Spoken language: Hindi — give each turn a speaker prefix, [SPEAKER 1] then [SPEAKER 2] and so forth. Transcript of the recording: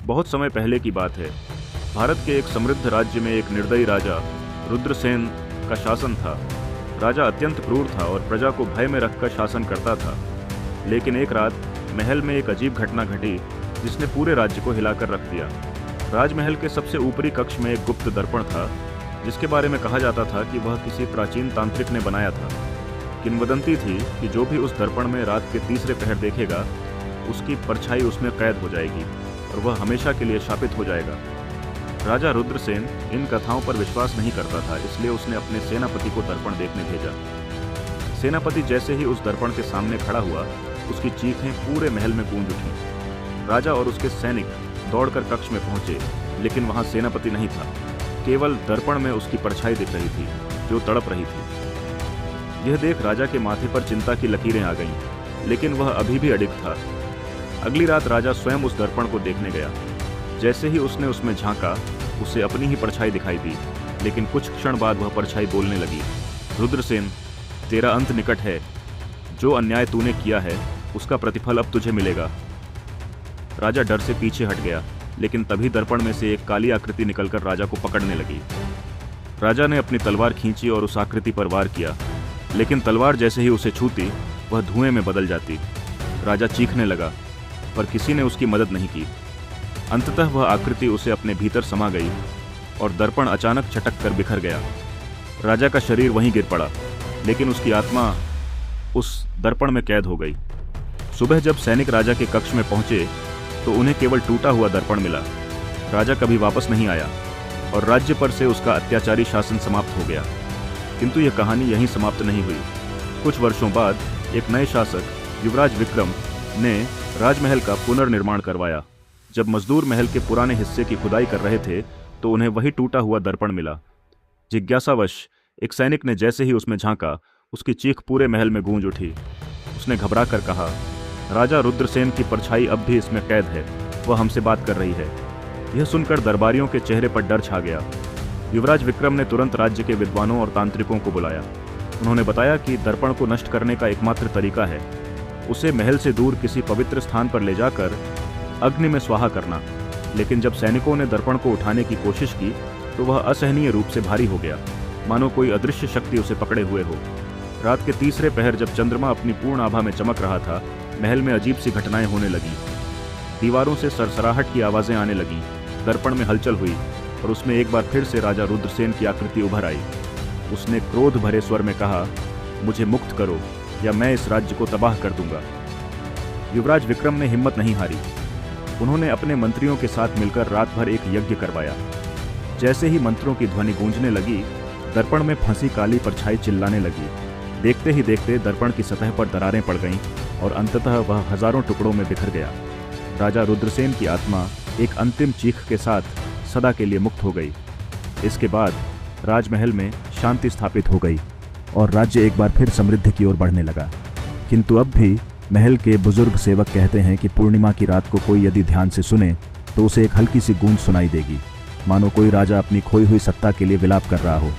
[SPEAKER 1] बहुत समय पहले की बात है। भारत के एक समृद्ध राज्य में एक निर्दयी राजा रुद्रसेन का शासन था। राजा अत्यंत क्रूर था और प्रजा को भय में रखकर शासन करता था। लेकिन एक रात महल में एक अजीब घटना घटी जिसने पूरे राज्य को हिलाकर रख दिया। राजमहल के सबसे ऊपरी कक्ष में एक गुप्त दर्पण था जिसके बारे में कहा जाता था कि वह किसी प्राचीन तांत्रिक ने बनाया था। किंवदंती थी कि जो भी उस दर्पण में रात के तीसरे पहर देखेगा उसकी परछाई उसमें कैद हो जाएगी और वह हमेशा के लिए शापित हो जाएगा। राजा रुद्रसेन इन कथाओं पर विश्वास नहीं करता था, इसलिए उसने अपने सेनापति को दर्पण देखने भेजा। सेनापति जैसे ही उस दर्पण के सामने खड़ा हुआ, उसकी चीखें पूरे महल में गूंज उठी। राजा और उसके सैनिक दौड़कर कक्ष में पहुंचे, लेकिन वहां सेनापति नहीं था। केवल दर्पण में उसकी परछाई दिख रही थी जो तड़प रही थी। यह देख राजा के माथे पर चिंता की लकीरें आ गईं, लेकिन वह अभी भी अडिग था। अगली रात राजा स्वयं उस दर्पण को देखने गया। जैसे ही उसने उसमें झांका, उसे अपनी ही परछाई दिखाई दी, लेकिन कुछ क्षण बाद वह परछाई बोलने लगी, रुद्रसेन, तेरा अंत निकट है। जो अन्याय तूने किया है उसका प्रतिफल अब तुझे मिलेगा। राजा डर से पीछे हट गया, लेकिन तभी दर्पण में से एक काली आकृति निकलकर राजा को पकड़ने लगी। राजा ने अपनी तलवार खींची और उस आकृति पर वार किया, लेकिन तलवार जैसे ही उसे छूती वह धुएं में बदल जाती। राजा चीखने लगा, पर किसी ने उसकी मदद नहीं की। अंततः वह आकृति उसे अपने भीतर समा गई और दर्पण अचानक छटक कर बिखर गया। राजा का शरीर वहीं गिर पड़ा, लेकिन उसकी आत्मा उस दर्पण में कैद हो गई। सुबह जब सैनिक राजा के कक्ष में पहुंचे तो उन्हें केवल टूटा हुआ दर्पण मिला। राजा कभी वापस नहीं आया और राज्य पर से उसका अत्याचारी शासन समाप्त हो गया। किंतु यह कहानी यहीं समाप्त नहीं हुई। कुछ वर्षों बाद एक नए शासक युवराज विक्रम ने राजमहल का पुनर्निर्माण करवाया। जब मजदूर महल के पुराने हिस्से की खुदाई कर रहे थे तो उन्हें वही टूटा हुआ दर्पण मिला। जिज्ञासावश एक सैनिक ने जैसे ही उसमें झांका, उसकी चीख पूरे महल में गूंज उठी। उसने घबरा कर कहा, राजा रुद्रसेन की परछाई अब भी इसमें कैद है, वह हमसे बात कर रही है। यह सुनकर दरबारियों के चेहरे पर डर छा गया। युवराज विक्रम ने तुरंत राज्य के विद्वानों और तांत्रिकों को बुलाया। उन्होंने बताया कि दर्पण को नष्ट करने का एकमात्र तरीका है उसे महल से दूर किसी पवित्र स्थान पर ले जाकर अग्नि में स्वाहा करना। लेकिन जब सैनिकों ने दर्पण को उठाने की कोशिश की तो वह असहनीय रूप से भारी हो गया, मानो कोई अदृश्य शक्ति उसे पकड़े हुए हो। रात के तीसरे पहर जब चंद्रमा अपनी पूर्ण आभा में चमक रहा था, महल में अजीब सी घटनाएं होने लगीं। दीवारों से सरसराहट की आवाजें आने लगीं, दर्पण में हलचल हुई और उसमें एक बार फिर से राजा रुद्रसेन की आकृति उभर आई। उसने क्रोध भरे स्वर में कहा, मुझे मुक्त करो या मैं इस राज्य को तबाह कर दूंगा। युवराज विक्रम ने हिम्मत नहीं हारी। उन्होंने अपने मंत्रियों के साथ मिलकर रात भर एक यज्ञ करवाया। जैसे ही मंत्रों की ध्वनि गूंजने लगी, दर्पण में फंसी काली परछाई चिल्लाने लगी। देखते ही देखते दर्पण की सतह पर दरारें पड़ गईं और अंततः वह हजारों टुकड़ों में बिखर गया। राजा रुद्रसेन की आत्मा एक अंतिम चीख के साथ सदा के लिए मुक्त हो गई। इसके बाद राजमहल में शांति स्थापित हो गई और राज्य एक बार फिर समृद्धि की ओर बढ़ने लगा। किंतु अब भी महल के बुजुर्ग सेवक कहते हैं कि पूर्णिमा की रात को कोई यदि ध्यान से सुने तो उसे एक हल्की सी गूंज सुनाई देगी, मानो कोई राजा अपनी खोई हुई सत्ता के लिए विलाप कर रहा हो।